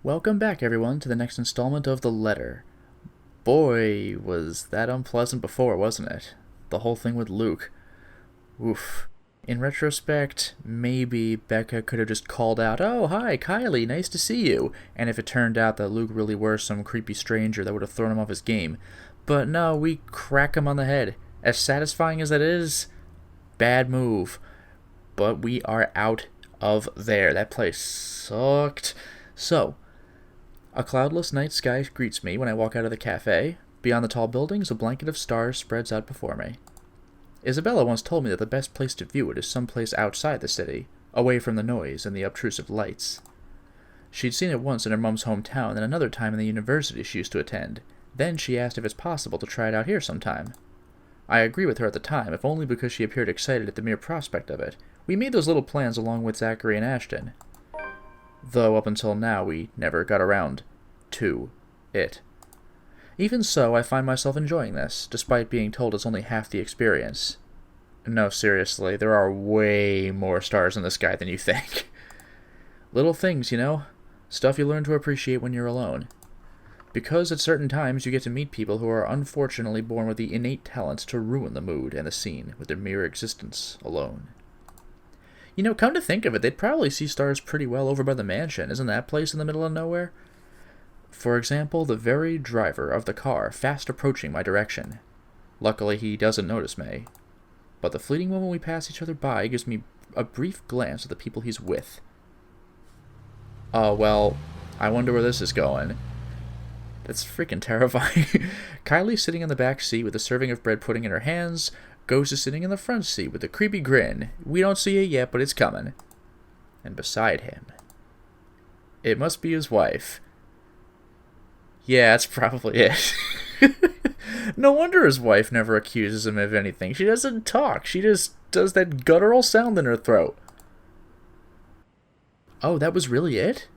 Welcome back, everyone, to the next installment of The Letter. Boy, was that unpleasant before, wasn't it? The whole thing with Luke. Oof. In retrospect, maybe Becca could have just called out, "Oh, hi, Kylie, nice to see you," and if it turned out that Luke really were some creepy stranger, that would have thrown him off his game. But no, we crack him on the head. As satisfying as that is, bad move. But we are out of there. That place sucked. So, a cloudless night sky greets me when I walk out of the cafe. Beyond the tall buildings, a blanket of stars spreads out before me. Isabella once told me that the best place to view it is someplace outside the city, away from the noise and the obtrusive lights. She'd seen it once in her mum's hometown and another time in the university she used to attend. Then she asked if it's possible to try it out here sometime. I agreed with her at the time, if only because she appeared excited at the mere prospect of it. We made those little plans along with Zachary and Ashton, though up until now we never got around to it. Even so, I find myself enjoying this, despite being told it's only half the experience. No, seriously, there are way more stars in the sky than you think. Little things, you know? Stuff you learn to appreciate when you're alone. Because at certain times you get to meet people who are unfortunately born with the innate talent to ruin the mood and the scene with their mere existence alone. You know, come to think of it, they'd probably see stars pretty well over by the mansion. Isn't that place in the middle of nowhere? For example, the very driver of the car fast approaching my direction. Luckily, he doesn't notice me. But the fleeting moment we pass each other by gives me a brief glance at the people he's with. Oh, well, I wonder where this is going. That's freaking terrifying. Kylie, sitting in the back seat with a serving of bread pudding in her hands, Ghost is sitting in the front seat with a creepy grin. We don't see it yet, but it's coming. And beside him, it must be his wife. Yeah, that's probably it. No wonder his wife never accuses him of anything. She doesn't talk. She just does that guttural sound in her throat. Oh, that was really it?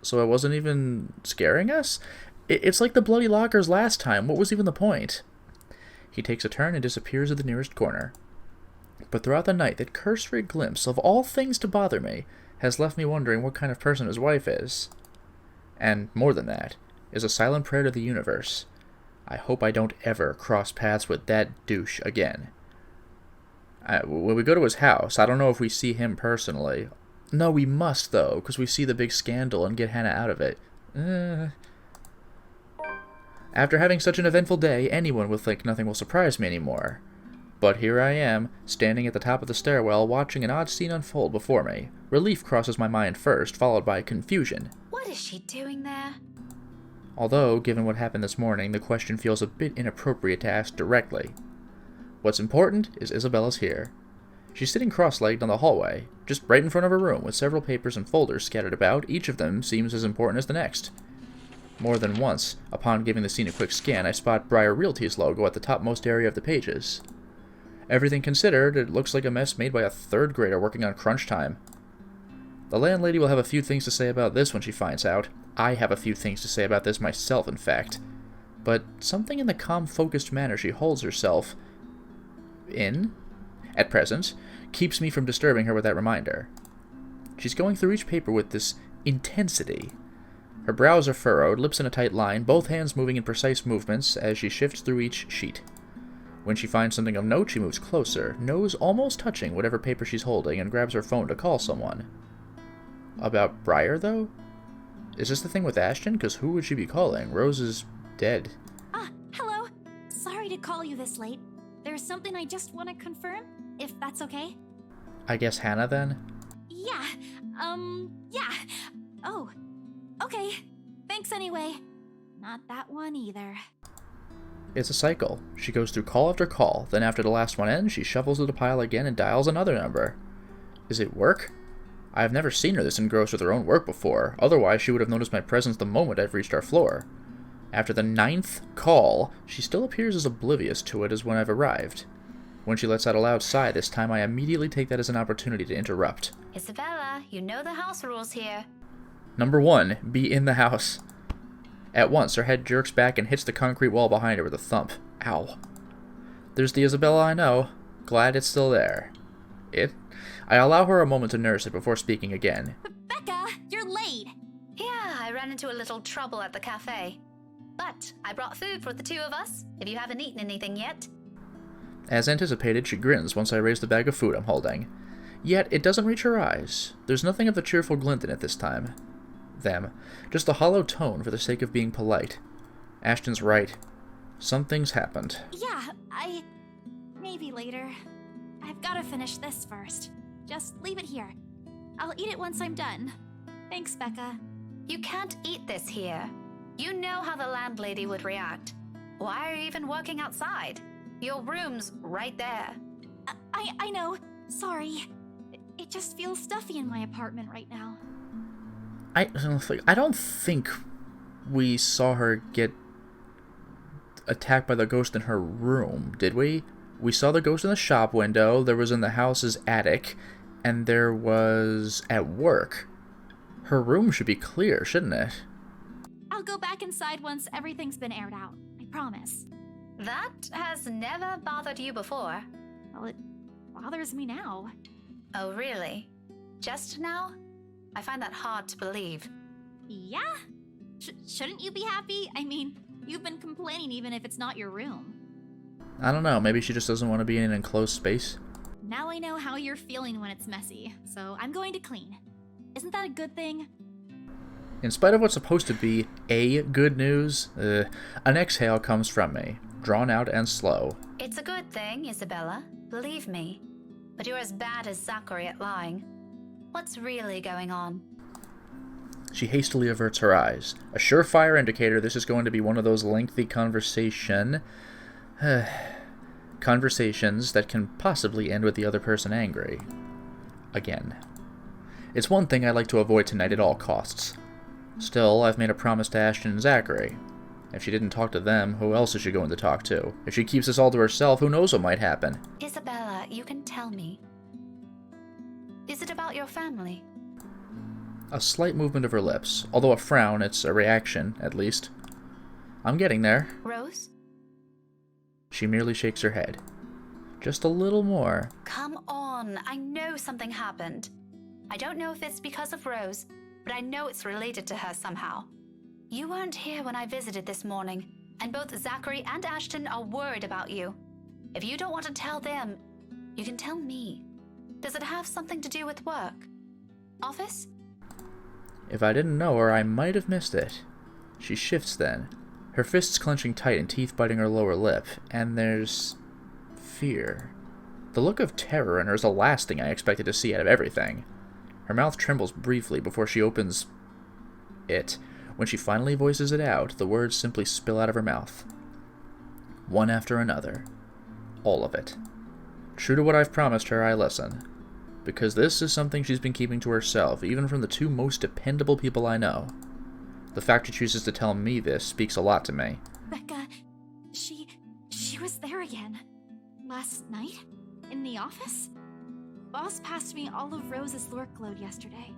So it wasn't even scaring us? It's like the bloody lockers last time. What was even the point? He takes a turn and disappears at the nearest corner. But throughout the night, that cursory glimpse of all things to bother me has left me wondering what kind of person his wife is. And more than that, is a silent prayer to the universe. I hope I don't ever cross paths with that douche again. When we go to his house, I don't know if we see him personally. No, we must, though, because we see the big scandal and get Hannah out of it. After having such an eventful day, anyone will think nothing will surprise me anymore. But here I am, standing at the top of the stairwell, watching an odd scene unfold before me. Relief crosses my mind first, followed by confusion. What is she doing there? Although, given what happened this morning, the question feels a bit inappropriate to ask directly. What's important is Isabella's here. She's sitting cross-legged on the hallway, just right in front of her room, with several papers and folders scattered about. Each of them seems as important as the next. More than once, upon giving the scene a quick scan, I spot Briar Realty's logo at the topmost area of the pages. Everything considered, it looks like a mess made by a third grader working on crunch time. The landlady will have a few things to say about this when she finds out. I have a few things to say about this myself, in fact. But something in the calm, focused manner she holds herself in, at present, keeps me from disturbing her with that reminder. She's going through each paper with this intensity. Her brows are furrowed, lips in a tight line, both hands moving in precise movements as she shifts through each sheet. When she finds something of note, she moves closer, nose almost touching whatever paper she's holding, and grabs her phone to call someone. About Briar, though? Is this the thing with Ashton? Because who would she be calling? Rose is dead. Hello. Sorry to call you this late. There's something I just want to confirm, if that's okay. I guess Hannah, then? Yeah. Yeah. Oh. Okay. Thanks anyway. Not that one either. It's a cycle. She goes through call after call, then after the last one ends, she shuffles to the pile again and dials another number. Is it work? I have never seen her this engrossed with her own work before, otherwise she would have noticed my presence the moment I've reached our floor. After the 9th call, she still appears as oblivious to it as when I've arrived. When she lets out a loud sigh this time, I immediately take that as an opportunity to interrupt. Isabella, you know the house rules here. Number 1, be in the house. At once, her head jerks back and hits the concrete wall behind her with a thump. Ow. There's the Isabella I know. Glad it's still there. I allow her a moment to nurse it before speaking again. Becca! you're late. Yeah, I ran into a little trouble at the cafe. But I brought food for the two of us, if you haven't eaten anything yet. As anticipated, she grins once I raise the bag of food I'm holding. Yet, it doesn't reach her eyes. There's nothing of the cheerful glint in it this time. Just a hollow tone for the sake of being polite. Ashton's right. Something's happened. Yeah, maybe later. I've gotta finish this first. Just leave it here. I'll eat it once I'm done. Thanks, Becca. You can't eat this here. You know how the landlady would react. Why are you even working outside? Your room's right there. I know. Sorry. It just feels stuffy in my apartment right now. I don't think we saw her get attacked by the ghost in her room, did we? We saw the ghost in the shop window, there was in the house's attic, and there was at work. Her room should be clear, shouldn't it? I'll go back inside once everything's been aired out. I promise. That has never bothered you before. Well, it bothers me now. Oh, really? Just now? I find that hard to believe. Yeah? Shouldn't you be happy? I mean, you've been complaining even if it's not your room. I don't know, maybe she just doesn't want to be in an enclosed space. Now I know how you're feeling when it's messy, so I'm going to clean. Isn't that a good thing? In spite of what's supposed to be a good news, an exhale comes from me, drawn out and slow. It's a good thing, Isabella. Believe me. But you're as bad as Zachary at lying. What's really going on? She hastily averts her eyes, a surefire indicator this is going to be one of those lengthy conversations that can possibly end with the other person angry. Again. It's one thing I like to avoid tonight at all costs. Still, I've made a promise to Ashton and Zachary. If she didn't talk to them, who else is she going to talk to? If she keeps this all to herself, who knows what might happen? Isabella, you can tell me. Is it about your family? A slight movement of her lips. Although a frown, it's a reaction, at least. I'm getting there. Rose? She merely shakes her head. Just a little more. Come on, I know something happened. I don't know if it's because of Rose, but I know it's related to her somehow. You weren't here when I visited this morning, and both Zachary and Ashton are worried about you. If you don't want to tell them, you can tell me. Does it have something to do with work? Office? If I didn't know her, I might have missed it. She shifts then, her fists clenching tight and teeth biting her lower lip, and there's fear. The look of terror in her is the last thing I expected to see out of everything. Her mouth trembles briefly before she opens it. When she finally voices it out, the words simply spill out of her mouth. One after another. All of it. True to what I've promised her, I listen. Because this is something she's been keeping to herself, even from the two most dependable people I know. The fact she chooses to tell me this speaks a lot to me. Becca, she was there again. Last night? In the office? Boss passed me all of Rose's lurk load yesterday.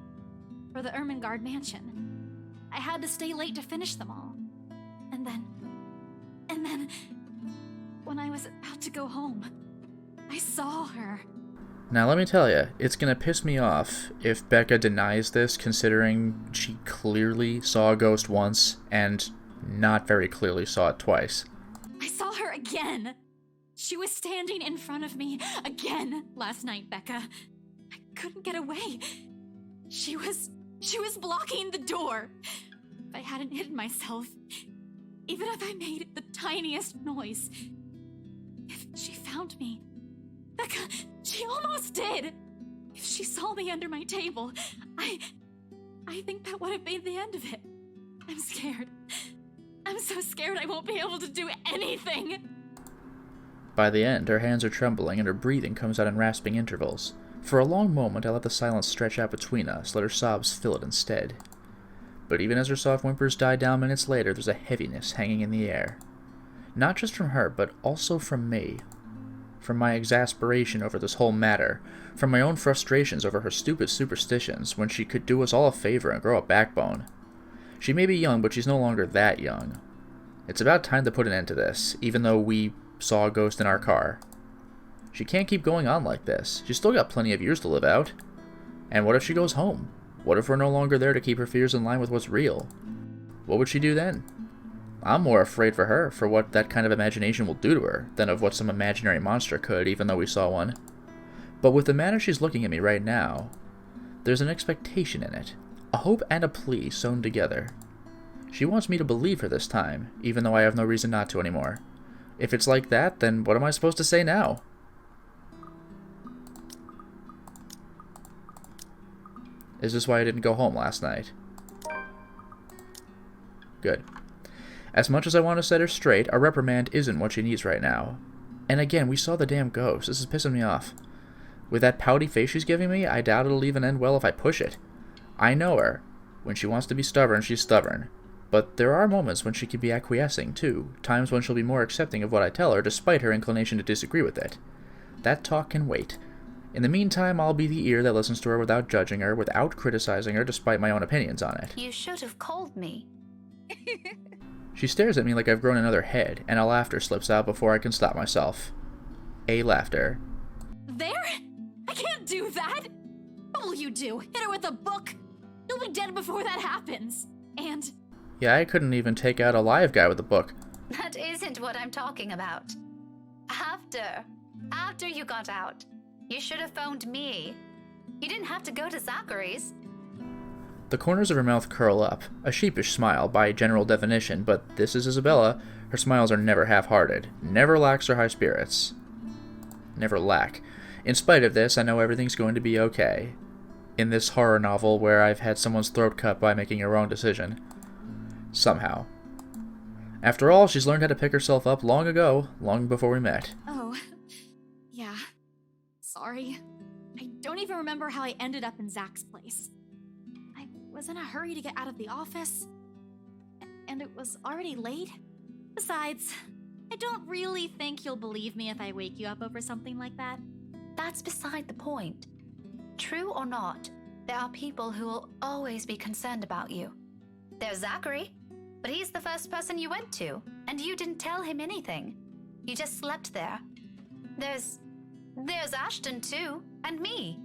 For the Ermengarde mansion. I had to stay late to finish them all. And then... when I was about to go home, I saw her. Now let me tell you, it's gonna piss me off if Becca denies this, considering she clearly saw a ghost once, and not very clearly saw it twice. I saw her again! She was standing in front of me again last night, Becca. I couldn't get away. She was blocking the door. If I hadn't hidden myself, even if I made the tiniest noise, if she found me, Becca, she almost did. If she saw me under my table, I think that would have been the end of it. I'm scared. I'm so scared I won't be able to do anything. By the end, her hands are trembling and her breathing comes out in rasping intervals. For a long moment, I let the silence stretch out between us, let her sobs fill it instead. But even as her soft whimpers die down minutes later, there's a heaviness hanging in the air. Not just from her, but also from me. From my exasperation over this whole matter, from my own frustrations over her stupid superstitions, when she could do us all a favor and grow a backbone. She may be young, but she's no longer that young. It's about time to put an end to this, even though we saw a ghost in our car. She can't keep going on like this. She's still got plenty of years to live out. And what if she goes home? What if we're no longer there to keep her fears in line with what's real? What would she do then? I'm more afraid for her, for what that kind of imagination will do to her, than of what some imaginary monster could, even though we saw one. But with the manner she's looking at me right now, there's an expectation in it, a hope and a plea sewn together. She wants me to believe her this time, even though I have no reason not to anymore. If it's like that, then what am I supposed to say now? Is this why I didn't go home last night? Good. As much as I want to set her straight, a reprimand isn't what she needs right now. And again, we saw the damn ghost. This is pissing me off. With that pouty face she's giving me, I doubt it'll even end well if I push it. I know her. When she wants to be stubborn, she's stubborn. But there are moments when she can be acquiescing, too. Times when she'll be more accepting of what I tell her, despite her inclination to disagree with it. That talk can wait. In the meantime, I'll be the ear that listens to her without judging her, without criticizing her, despite my own opinions on it. You should have called me. She stares at me like I've grown another head, and a laughter slips out before I can stop myself. A laughter. There? I can't do that! What will you do? Hit her with a book? You'll be dead before that happens. And... Yeah, I couldn't even take out a live guy with a book. That isn't what I'm talking about. After you got out, you should have phoned me. You didn't have to go to Zachary's. The corners of her mouth curl up, a sheepish smile by general definition, but this is Isabella. Her smiles are never half-hearted, never lax or high spirits. Never lack. In spite of this, I know everything's going to be okay. In this horror novel where I've had someone's throat cut by making a wrong decision. Somehow. After all, she's learned how to pick herself up long ago, long before we met. oh, yeah. Sorry. I don't even remember how I ended up in Zach's place. I was in a hurry to get out of the office, and it was already late. Besides, I don't really think you'll believe me if I wake you up over something like that. That's beside the point. True or not, there are people who will always be concerned about you. There's Zachary, but he's the first person you went to, and you didn't tell him anything. You just slept there. There's Ashton too, and me.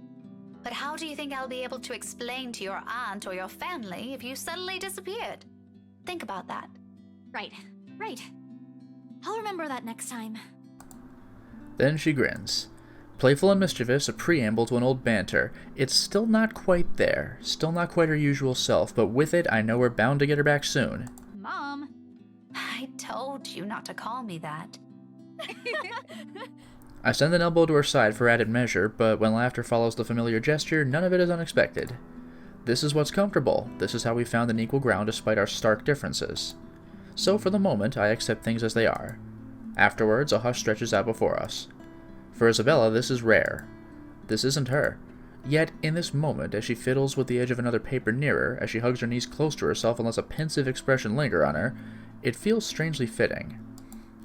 But how do you think I'll be able to explain to your aunt or your family if you suddenly disappeared? Think about that. Right. I'll remember that next time. Then she grins. Playful and mischievous, a preamble to an old banter. It's still not quite there, still not quite her usual self, but with it, I know we're bound to get her back soon. Mom! I told you not to call me that. I send an elbow to her side for added measure, but when laughter follows the familiar gesture, none of it is unexpected. This is what's comfortable. This is how we found an equal ground despite our stark differences. So for the moment, I accept things as they are. Afterwards, a hush stretches out before us. For Isabella, this is rare. This isn't her. Yet, in this moment, as she fiddles with the edge of another paper nearer, as she hugs her knees close to herself and lets a pensive expression linger on her, it feels strangely fitting.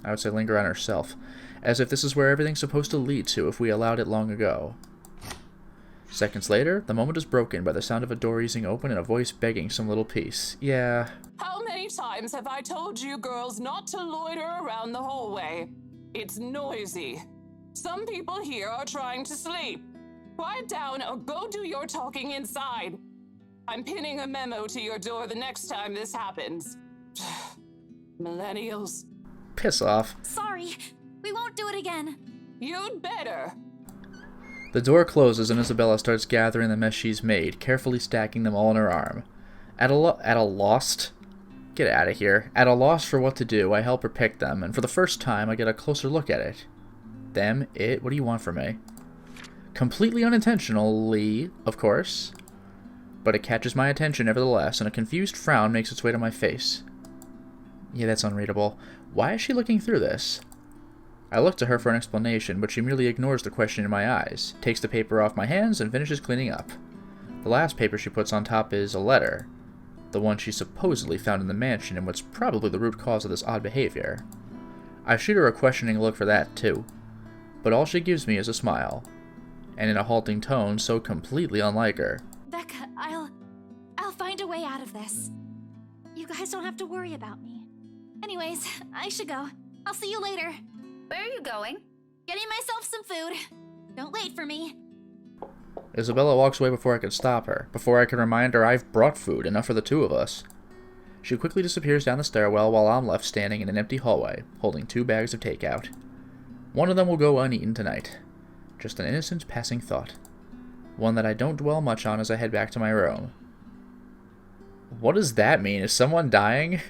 I would say linger on herself, as if this is where everything's supposed to lead to if we allowed it long ago. Seconds later, the moment is broken by the sound of a door easing open and a voice begging some little piece. Yeah. How many times have I told you girls not to loiter around the hallway? It's noisy. Some people here are trying to sleep. Quiet down or go do your talking inside. I'm pinning a memo to your door the next time this happens. Millennials. Piss off. Sorry, we won't do it again. You'd better. The door closes and Isabella starts gathering the mess she's made, carefully stacking them all on her arm. At a loss? Get out of here. At a loss for what to do, I help her pick them, and for the first time, I get a closer look at it. Them, it, what do you want from me? Completely unintentionally, of course. But it catches my attention nevertheless, and a confused frown makes its way to my face. Yeah, that's unreadable. Why is she looking through this? I look to her for an explanation, but she merely ignores the question in my eyes, takes the paper off my hands, and finishes cleaning up. The last paper she puts on top is a letter. The one she supposedly found in the mansion, and what's probably the root cause of this odd behavior. I shoot her a questioning look for that, too. But all she gives me is a smile. And in a halting tone so completely unlike her. Becca, I'll find a way out of this. You guys don't have to worry about me. Anyways, I should go. I'll see you later. Where are you going? Getting myself some food. Don't wait for me. Isabella walks away before I can stop her, before I can remind her I've brought food, enough for the two of us. She quickly disappears down the stairwell while I'm left standing in an empty hallway, holding 2 bags of takeout. One of them will go uneaten tonight. Just an innocent passing thought. One that I don't dwell much on as I head back to my room. What does that mean? Is someone dying?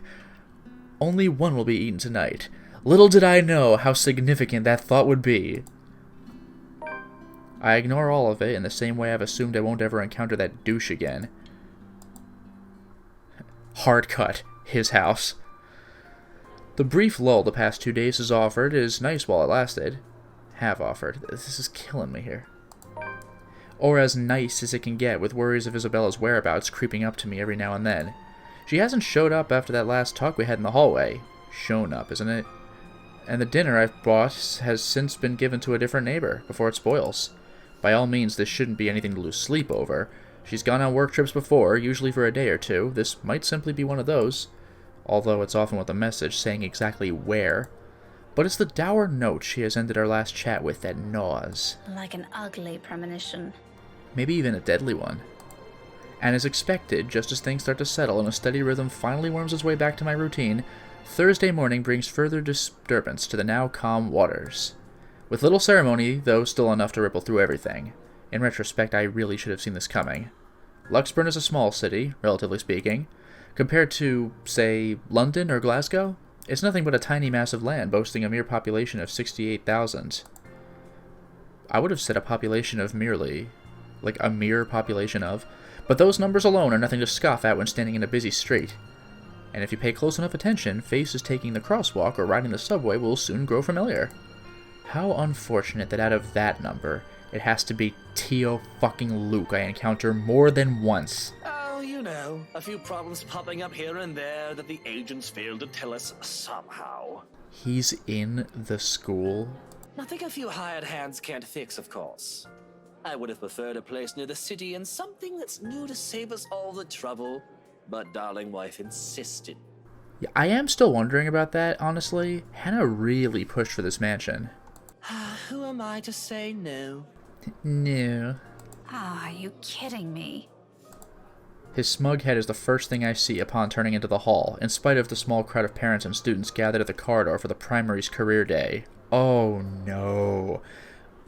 Only one will be eaten tonight. Little did I know how significant that thought would be. I ignore all of it in the same way I've assumed I won't ever encounter that douche again. Hard cut. His house. The brief lull the past 2 days has offered is nice while it lasted. Have offered. This is killing me here. Or as nice as it can get, with worries of Isabella's whereabouts creeping up to me every now and then. She hasn't showed up after that last talk we had in the hallway. Shown up, isn't it? And the dinner I've bought has since been given to a different neighbor, before it spoils. By all means, this shouldn't be anything to lose sleep over. She's gone on work trips before, usually for a day or two. This might simply be one of those, although it's often with a message saying exactly where. But it's the dour note she has ended our last chat with that gnaws. Like an ugly premonition. Maybe even a deadly one. And as expected, just as things start to settle and a steady rhythm finally worms its way back to my routine, Thursday morning brings further disturbance to the now calm waters. With little ceremony, though still enough to ripple through everything. In retrospect, I really should have seen this coming. Luxburn is a small city, relatively speaking. Compared to, say, London or Glasgow, it's nothing but a tiny mass of land boasting a mere population of 68,000. I would have said a population of merely, like a mere population of, but those numbers alone are nothing to scoff at when standing in a busy street. And if you pay close enough attention, faces taking the crosswalk or riding the subway will soon grow familiar. How unfortunate that out of that number, it has to be Tio fucking Luke I encounter more than once. Oh, you know, a few problems popping up here and there that the agents failed to tell us somehow. He's in the school? Nothing a few hired hands can't fix, of course. I would have preferred a place near the city and something that's new to save us all the trouble, but darling wife insisted. Yeah, I am still wondering about that, honestly. Hannah really pushed for this mansion. Who am I to say no? No. Ah, are you kidding me? His smug head is the first thing I see upon turning into the hall, in spite of the small crowd of parents and students gathered at the corridor for the primary's career day. Oh no.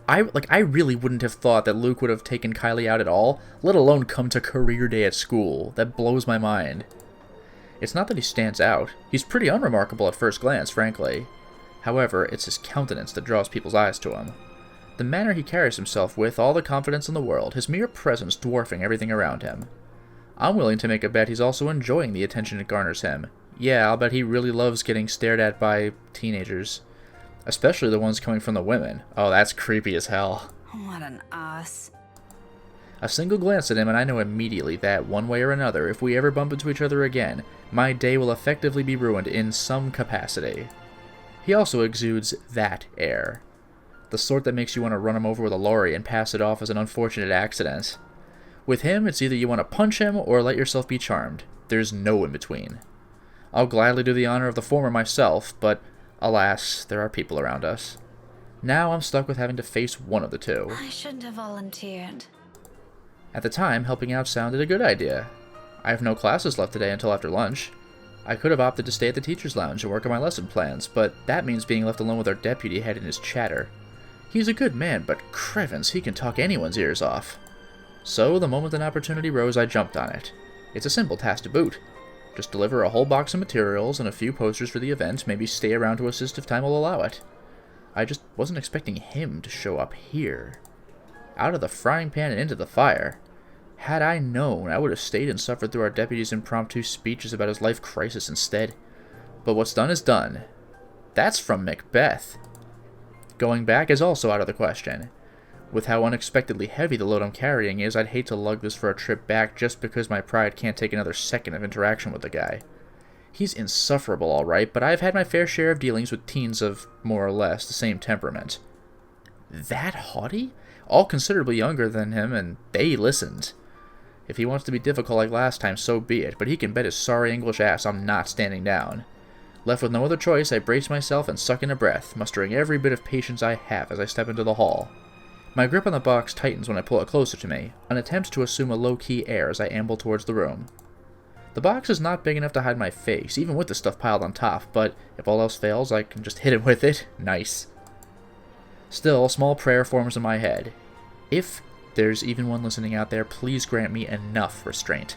I really wouldn't have thought that Luke would have taken Kylie out at all, let alone come to career day at school. That blows my mind. It's not that he stands out. He's pretty unremarkable at first glance, frankly. However, it's his countenance that draws people's eyes to him. The manner he carries himself with, all the confidence in the world, his mere presence dwarfing everything around him. I'm willing to make a bet he's also enjoying the attention it garners him. Yeah, I'll bet he really loves getting stared at by teenagers. Especially the ones coming from the women. Oh, that's creepy as hell. What an ass. A single glance at him and I know immediately that, one way or another, if we ever bump into each other again, my day will effectively be ruined in some capacity. He also exudes that air. The sort that makes you want to run him over with a lorry and pass it off as an unfortunate accident. With him, it's either you want to punch him or let yourself be charmed. There's no in between. I'll gladly do the honor of the former myself, but alas, there are people around us. Now I'm stuck with having to face one of the two. I shouldn't have volunteered. At the time, helping out sounded a good idea. I have no classes left today until after lunch. I could have opted to stay at the teacher's lounge and work on my lesson plans, but that means being left alone with our deputy head in his chatter. He's a good man, but crevens, he can talk anyone's ears off. So, the moment an opportunity rose, I jumped on it. It's a simple task to boot. Just deliver a whole box of materials and a few posters for the event, maybe stay around to assist if time will allow it. I just wasn't expecting him to show up here. Out of the frying pan and into the fire. Had I known, I would have stayed and suffered through our deputy's impromptu speeches about his life crisis instead. But what's done is done. That's from Macbeth. Going back is also out of the question. With how unexpectedly heavy the load I'm carrying is, I'd hate to lug this for a trip back just because my pride can't take another second of interaction with the guy. He's insufferable, alright, but I've had my fair share of dealings with teens of, more or less, the same temperament. That haughty? All considerably younger than him, and they listened. If he wants to be difficult like last time, so be it, but he can bet his sorry English ass I'm not standing down. Left with no other choice, I brace myself and suck in a breath, mustering every bit of patience I have as I step into the hall. My grip on the box tightens when I pull it closer to me, an attempt to assume a low-key air as I amble towards the room. The box is not big enough to hide my face, even with the stuff piled on top, but if all else fails, I can just hit it with it. Nice. Still, a small prayer forms in my head. If there's even one listening out there, please grant me enough restraint.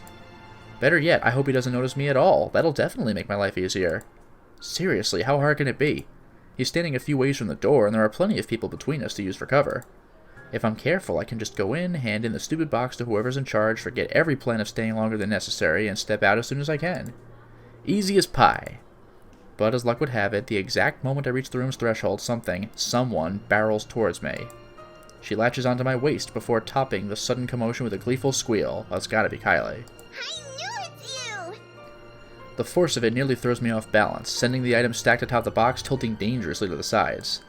Better yet, I hope he doesn't notice me at all. That'll definitely make my life easier. Seriously, how hard can it be? He's standing a few ways from the door, and there are plenty of people between us to use for cover. If I'm careful, I can just go in, hand in the stupid box to whoever's in charge, forget every plan of staying longer than necessary, and step out as soon as I can. Easy as pie. But as luck would have it, the exact moment I reach the room's threshold, someone barrels towards me. She latches onto my waist before topping the sudden commotion with a gleeful squeal. Oh, it's gotta be Kylie. I knew it's you! The force of it nearly throws me off balance, sending the items stacked atop the box tilting dangerously to the sides.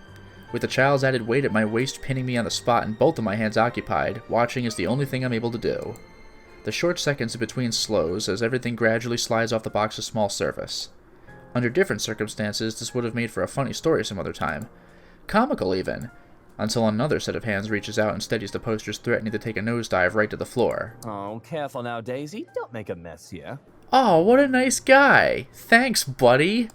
With the child's added weight at my waist pinning me on the spot and both of my hands occupied, watching is the only thing I'm able to do. The short seconds in between slows as everything gradually slides off the box's small surface. Under different circumstances, this would have made for a funny story some other time. Comical, even. Until another set of hands reaches out and steadies the posters threatening to take a nosedive right to the floor. Oh, careful now, Daisy. Don't make a mess here. Oh, what a nice guy! Thanks, buddy!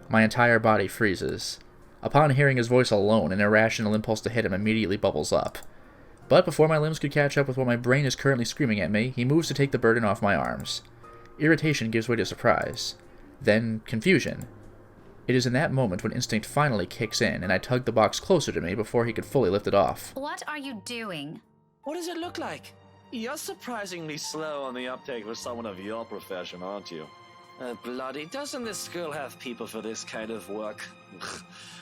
My entire body freezes. Upon hearing his voice alone, an irrational impulse to hit him immediately bubbles up. But before my limbs could catch up with what my brain is currently screaming at me, he moves to take the burden off my arms. Irritation gives way to surprise. Then confusion. It is in that moment when instinct finally kicks in, and I tug the box closer to me before he could fully lift it off. What are you doing? What does it look like? You're surprisingly slow on the uptake for someone of your profession, aren't you? Bloody, doesn't this school have people for this kind of work?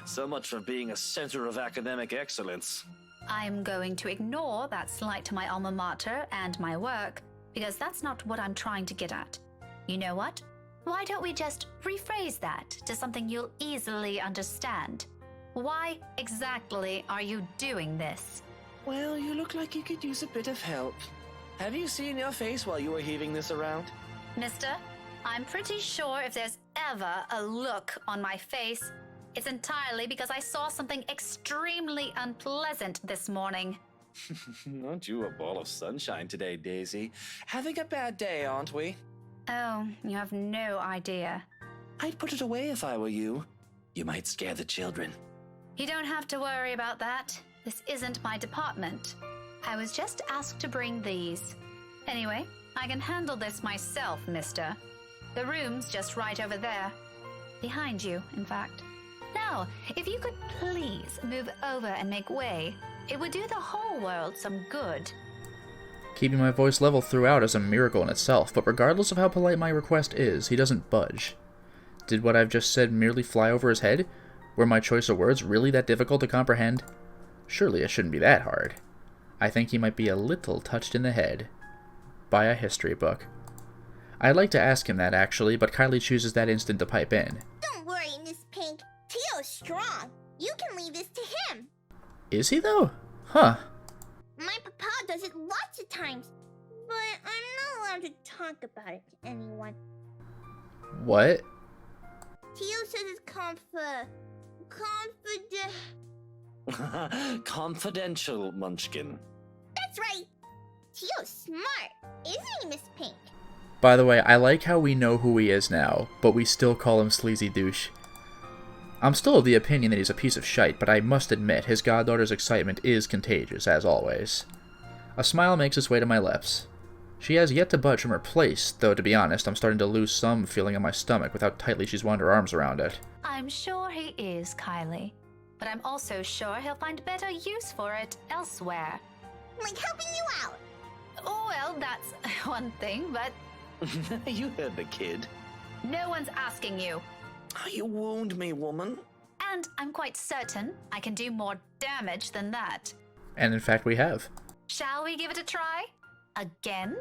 So much for being a center of academic excellence. I'm going to ignore that slight to my alma mater and my work, because that's not what I'm trying to get at. You know what? Why don't we just rephrase that to something you'll easily understand? Why exactly are you doing this? Well, you look like you could use a bit of help. Have you seen your face while you were heaving this around? Mister, I'm pretty sure if there's ever a look on my face, it's entirely because I saw something extremely unpleasant this morning. Aren't you a ball of sunshine today, Daisy? Having a bad day, aren't we? Oh, you have no idea. I'd put it away if I were you. You might scare the children. You don't have to worry about that. This isn't my department. I was just asked to bring these. Anyway, I can handle this myself, mister. The room's just right over there. Behind you, in fact. Now, if you could please move over and make way, it would do the whole world some good. Keeping my voice level throughout is a miracle in itself, but regardless of how polite my request is, he doesn't budge. Did what I've just said merely fly over his head? Were my choice of words really that difficult to comprehend? Surely it shouldn't be that hard. I think he might be a little touched in the head by a history book. I'd like to ask him that, actually, but Kylie chooses that instant to pipe in. Don't worry, Miss Pink. Teo's strong. You can leave this to him. Is he, though? Huh. My papa does it lots of times, but I'm not allowed to talk about it to anyone. What? Teo says it's Confidential, Munchkin. That's right. Teo's smart, isn't he, Miss Pink? By the way, I like how we know who he is now, but we still call him Sleazy Douche. I'm still of the opinion that he's a piece of shite, but I must admit his goddaughter's excitement is contagious, as always. A smile makes its way to my lips. She has yet to budge from her place, though to be honest, I'm starting to lose some feeling in my stomach with how tightly she's wound her arms around it. I'm sure he is, Kylie. But I'm also sure he'll find better use for it elsewhere. Like helping you out. Oh, well, that's one thing, but You heard the kid. no one's asking you. Oh, you wound me, woman. And I'm quite certain I can do more damage than that. And in fact we have. Shall we give it a try? Again?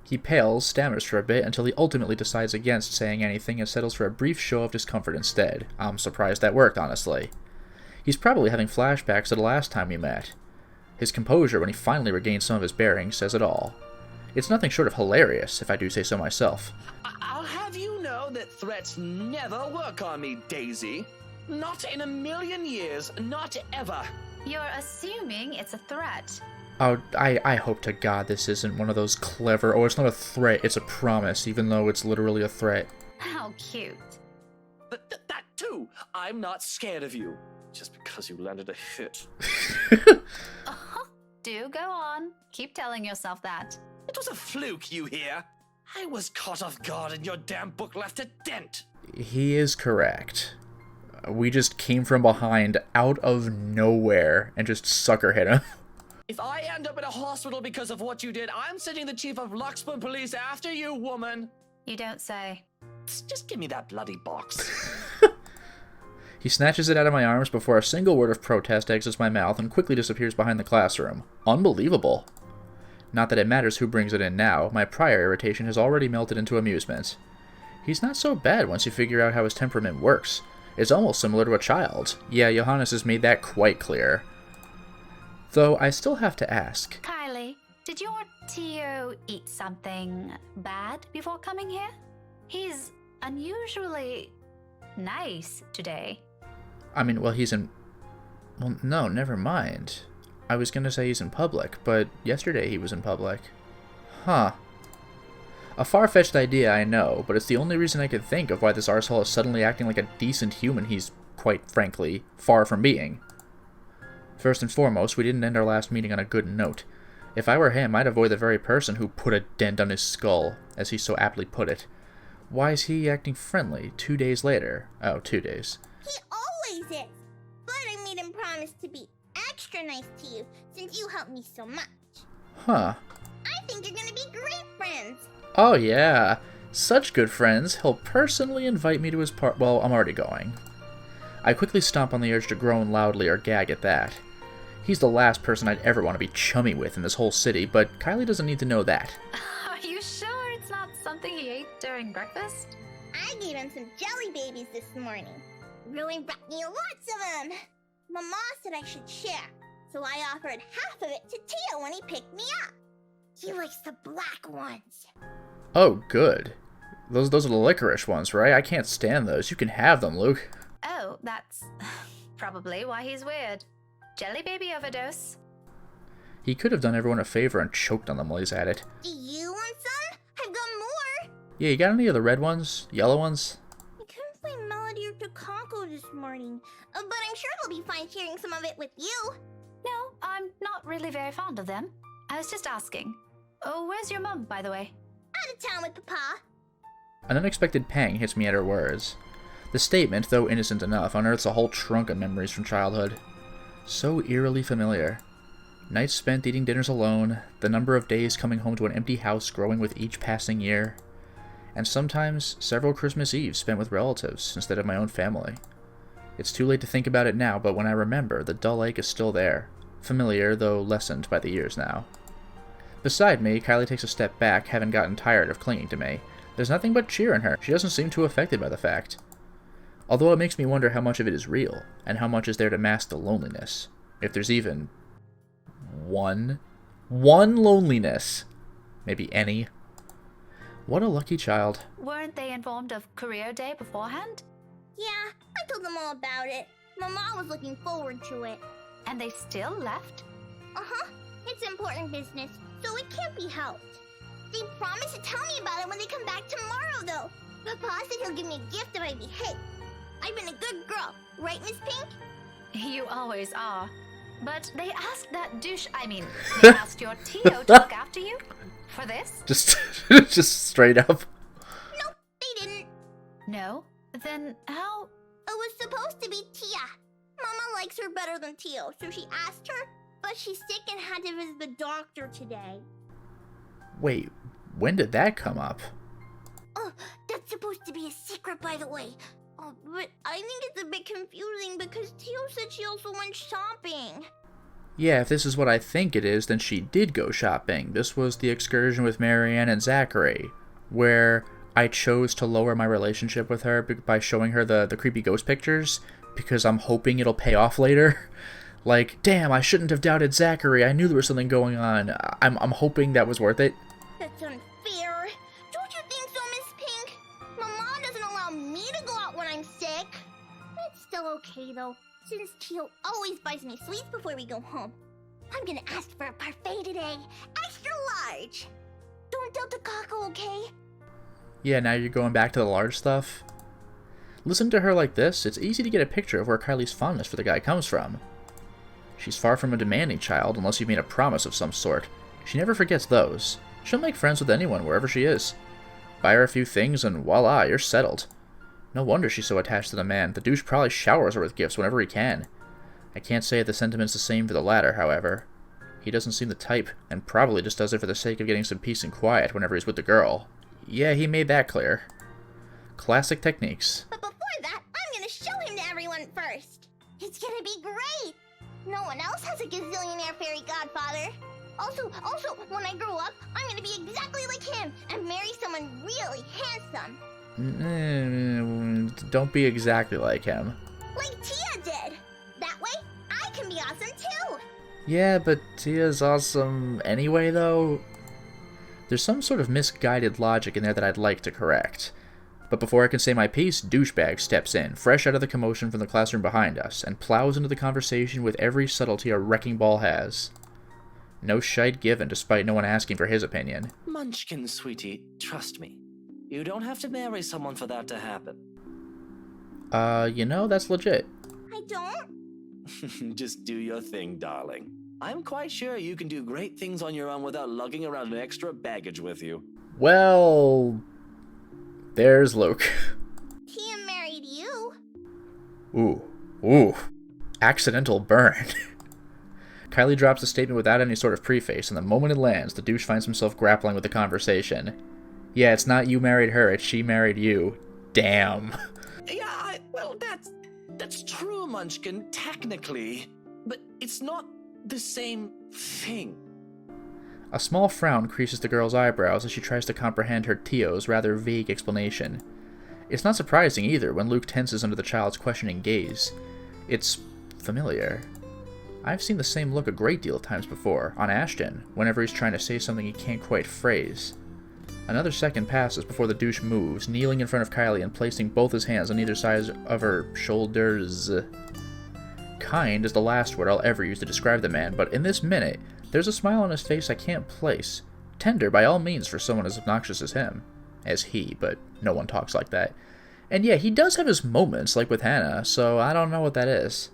He pales, stammers for a bit, until he ultimately decides against saying anything and settles for a brief show of discomfort instead. I'm surprised that worked, honestly. He's probably having flashbacks to the last time we met. His composure when he finally regains some of his bearings says it all. It's nothing short of hilarious, if I do say so myself. I'll have you know that threats never work on me, Daisy. Not in a million years, not ever. You're assuming it's a threat. Oh, I hope to God this isn't one of those clever, oh, it's not a threat, it's a promise, even though it's literally a threat. How cute. That too! I'm not scared of you. Just because you landed a hit. Oh, do go on. Keep telling yourself that. It was a fluke, you hear? I was caught off guard and your damn book left a dent. He is correct. We just came from behind, out of nowhere, and just sucker hit him. If I end up in a hospital because of what you did, I'm sending the chief of Luxburn Police after you, woman. You don't say. Just give me that bloody box. He snatches it out of my arms before a single word of protest exits my mouth and quickly disappears behind the classroom. Unbelievable. Not that it matters who brings it in now, my prior irritation has already melted into amusement. He's not so bad once you figure out how his temperament works. It's almost similar to a child. Yeah, Johannes has made that quite clear. Though I still have to ask. Kylie, did your Tio eat something bad before coming here? He's unusually nice today. I mean, well, he's in... Well, no, never mind. I was gonna say he's in public, but yesterday he was in public. Huh. A far-fetched idea, I know, but it's the only reason I could think of why this arsehole is suddenly acting like a decent human he's, quite frankly, far from being. First and foremost, we didn't end our last meeting on a good note. If I were him, I'd avoid the very person who put a dent on his skull, as he so aptly put it. Why is he acting friendly 2 days later? Oh, 2 days. He always is. But I made him promise to be extra nice to you since you helped me so much. Huh. I think you're gonna be great friends. Oh yeah. Such good friends, he'll personally invite me to his well, I'm already going. I quickly stomp on the urge to groan loudly or gag at that. He's the last person I'd ever want to be chummy with in this whole city, but Kylie doesn't need to know that. Are you sure it's not something he ate during breakfast? I gave him some jelly babies this morning. Really brought me lots of them. Mama said I should share, so I offered half of it to Tio when he picked me up. He likes the black ones. Oh, good. Those are the licorice ones, right? I can't stand those. You can have them, Luke. Oh, that's probably why he's weird. Jelly baby overdose. He could have done everyone a favor and choked on them while he's at it. Do you want some? I've got more. Yeah, you got any of the red ones? Yellow ones? I couldn't play Melody or Takako this morning, but I'm sure he'll be fine sharing some of it with you. No, I'm not really very fond of them. I was just asking. Oh, where's your mum, by the way? Out of town with Papa. An unexpected pang hits me at her words. The statement, though innocent enough, unearths a whole trunk of memories from childhood. So eerily familiar. Nights spent eating dinners alone, the number of days coming home to an empty house growing with each passing year, and sometimes several Christmas Eves spent with relatives instead of my own family. It's too late to think about it now, but when I remember, the dull ache is still there, familiar though lessened by the years now. Beside me, Kylie takes a step back, having gotten tired of clinging to me. There's nothing but cheer in her. She doesn't seem too affected by the fact. Although it makes me wonder how much of it is real, and how much is there to mask the loneliness. If there's even... one loneliness. Maybe any. What a lucky child. Weren't they informed of career day beforehand? Yeah, I told them all about it. Mama was looking forward to it. And they still left? Uh-huh. It's important business, so it can't be helped. They promised to tell me about it when they come back tomorrow, though. Papa said he'll give me a gift if I behave. I've been a good girl, right, Miss Pink? You always are. But they asked that they asked your Tio to look after you? For this? Just straight up. Nope, they didn't. No? Then how? It was supposed to be Tia. Mama likes her better than Tio, so she asked her, but she's sick and had to visit the doctor today. Wait, when did that come up? Oh, that's supposed to be a secret, by the way. Oh, but I think it's a bit confusing because Tio said she also went shopping. Yeah, if this is what I think it is, then she did go shopping. This was the excursion with Marianne and Zachary, where I chose to lower my relationship with her by showing her the creepy ghost pictures, because I'm hoping it'll pay off later. Like, damn, I shouldn't have doubted Zachary. I knew there was something going on. I'm hoping that was worth it. That's unfair. Don't you think so, Miss Pink? Mama doesn't allow me to go out when I'm sick. It's still okay, though. Since Tio always buys me sweets before we go home, I'm gonna ask for a parfait today. Extra large! Don't doubt the Kako, okay? Yeah, now you're going back to the large stuff? Listening to her like this, it's easy to get a picture of where Kylie's fondness for the guy comes from. She's far from a demanding child unless you've made a promise of some sort. She never forgets those. She'll make friends with anyone wherever she is. Buy her a few things and voila, you're settled. No wonder she's so attached to the man. The douche probably showers her with gifts whenever he can. I can't say the sentiment's the same for the latter, however. He doesn't seem the type, and probably just does it for the sake of getting some peace and quiet whenever he's with the girl. Yeah, he made that clear. Classic techniques. But before that, I'm gonna show him to everyone first. It's gonna be great. No one else has a gazillionaire fairy godfather. Also, when I grow up, I'm gonna be exactly like him and marry someone really handsome. Don't be exactly like him. Like Tia did. That way, I can be awesome too. Yeah, but Tia's awesome anyway, though. There's some sort of misguided logic in there that I'd like to correct. But before I can say my piece, Douchebag steps in, fresh out of the commotion from the classroom behind us, and plows into the conversation with every subtlety a wrecking ball has. No shite given, despite no one asking for his opinion. Munchkin, sweetie, trust me. You don't have to marry someone for that to happen. You know, that's legit. I don't? Just do your thing, darling. I'm quite sure you can do great things on your own without lugging around an extra baggage with you. Well, there's Luke. Tia married you. Ooh. Accidental burn. Kylie drops the statement without any sort of preface, and the moment it lands, the douche finds himself grappling with the conversation. Yeah, it's not you married her, it's she married you. Damn. Yeah, well, that's true, Munchkin, technically. But it's not the same thing. A small frown creases the girl's eyebrows as she tries to comprehend her Tio's rather vague explanation. It's not surprising either when Luke tenses under the child's questioning gaze. It's familiar. I've seen the same look a great deal of times before, on Ashton, whenever he's trying to say something he can't quite phrase. Another second passes before the douche moves, kneeling in front of Kylie and placing both his hands on either side of her shoulders. Kind is the last word I'll ever use to describe the man, but in this minute, there's a smile on his face I can't place. Tender by all means for someone as obnoxious as him. As he, but no one talks like that. And yeah, he does have his moments, like with Hannah, so I don't know what that is.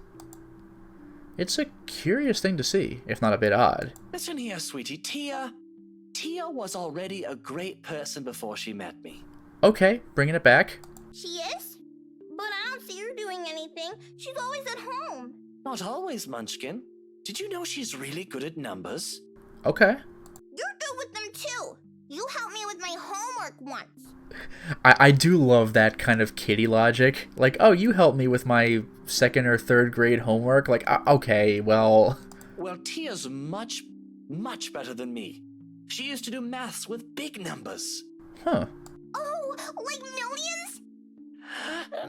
It's a curious thing to see, if not a bit odd. Listen here, sweetie. Tia was already a great person before she met me. Okay, bringing it back. She is? But I don't see her doing anything. She's always at home. Not always, Munchkin. Did you know she's really good at numbers? Okay. You're good with them too. You helped me with my homework once. I do love that kind of kiddie logic. Like, oh, you helped me with my 2nd or 3rd grade homework? Like, okay, well... Well, Tia's much, much better than me. She used to do maths with big numbers. Huh. Oh, like millions?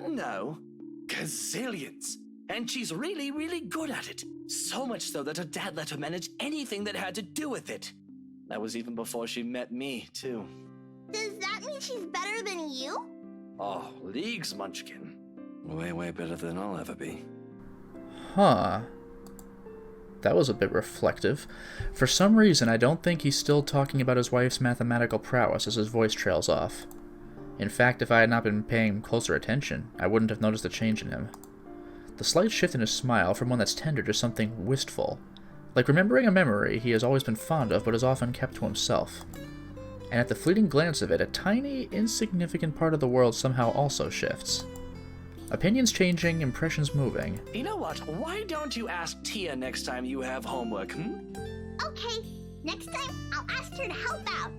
No, gazillions. And she's really, really good at it. So much so that her dad let her manage anything that had to do with it. That was even before she met me, too. Does that mean she's better than you? Oh, leagues, Munchkin. Way, way better than I'll ever be. Huh. That was a bit reflective. For some reason, I don't think he's still talking about his wife's mathematical prowess as his voice trails off. In fact, if I had not been paying closer attention, I wouldn't have noticed a change in him. The slight shift in his smile from one that's tender to something wistful, like remembering a memory he has always been fond of but has often kept to himself. And at the fleeting glance of it, a tiny, insignificant part of the world somehow also shifts. Opinions changing, impressions moving. You know what? Why don't you ask Tia next time you have homework, Okay, next time I'll ask her to help out.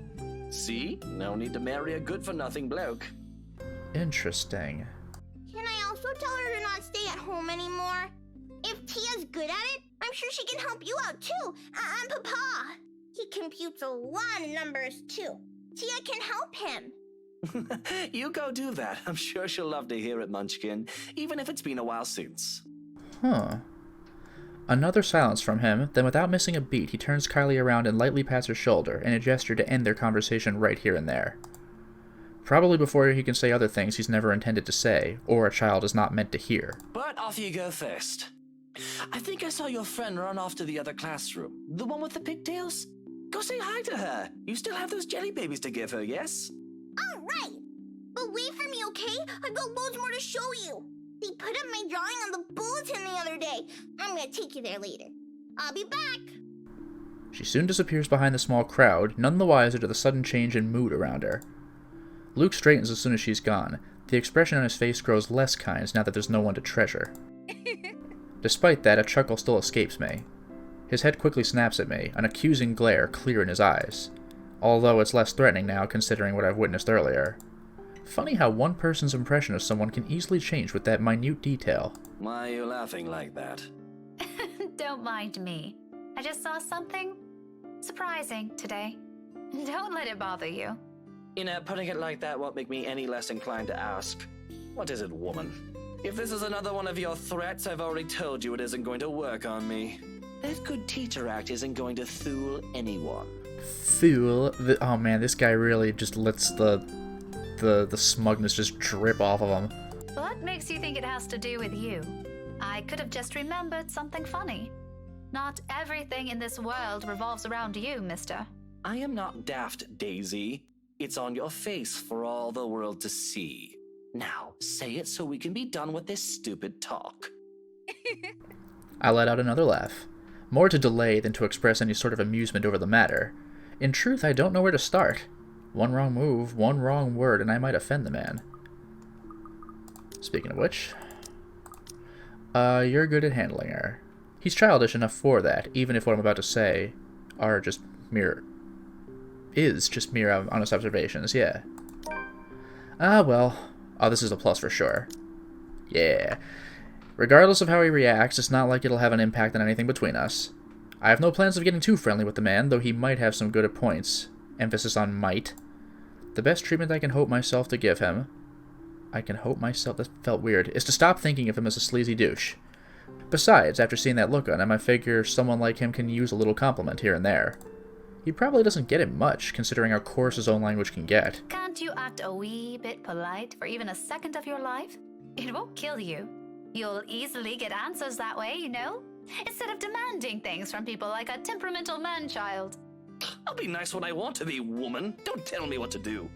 See? No need to marry a good-for-nothing bloke. Interesting. Can I also tell her to not stay at home anymore? If Tia's good at it, I'm sure she can help you out too. And Papa. He computes a lot of numbers too. Tia can help him. You go do that. I'm sure she'll love to hear it, Munchkin, even if it's been a while since. Huh. Another silence from him, then without missing a beat, he turns Kylie around and lightly pats her shoulder in a gesture to end their conversation right here and there. Probably before he can say other things he's never intended to say, or a child is not meant to hear. But off you go first. I think I saw your friend run off to the other classroom. The one with the pigtails? Go say hi to her. You still have those jelly babies to give her, yes? Alright! But wait for me, okay? I've got loads more to show you. They put up my drawing on the bulletin the other day. I'm gonna take you there later. I'll be back. She soon disappears behind the small crowd, none the wiser to the sudden change in mood around her. Luke straightens as soon as she's gone. The expression on his face grows less kind now that there's no one to treasure. Despite that, a chuckle still escapes me. His head quickly snaps at me, an accusing glare clear in his eyes. Although it's less threatening now, considering what I've witnessed earlier. Funny how one person's impression of someone can easily change with that minute detail. Why are you laughing like that? Don't mind me. I just saw something surprising today. Don't let it bother you. You know, putting it like that won't make me any less inclined to ask. What is it, woman? If this is another one of your threats, I've already told you it isn't going to work on me. That good teacher act isn't going to fool anyone. Fool? Oh man, this guy really just lets the smugness just drip off of him. What makes you think it has to do with you? I could have just remembered something funny. Not everything in this world revolves around you, mister. I am not daft, Daisy. It's on your face for all the world to see. Now, say it so we can be done with this stupid talk. I let out another laugh. More to delay than to express any sort of amusement over the matter. In truth, I don't know where to start. One wrong move, one wrong word, and I might offend the man. Speaking of which... you're good at handling her. He's childish enough for that, even if what I'm about to say are just mere honest observations, yeah. Ah, well. Oh, this is a plus for sure. Yeah. Regardless of how he reacts, it's not like it'll have an impact on anything between us. I have no plans of getting too friendly with the man, though he might have some good points. Emphasis on might. The best treatment I can hope myself to give him... that felt weird, is to stop thinking of him as a sleazy douche. Besides, after seeing that look on him, I figure someone like him can use a little compliment here and there. He probably doesn't get it much, considering how coarse his own language can get. Can't you act a wee bit polite for even a second of your life? It won't kill you. You'll easily get answers that way, you know? Instead of demanding things from people like a temperamental man-child. I'll be nice when I want to be, woman. Don't tell me what to do.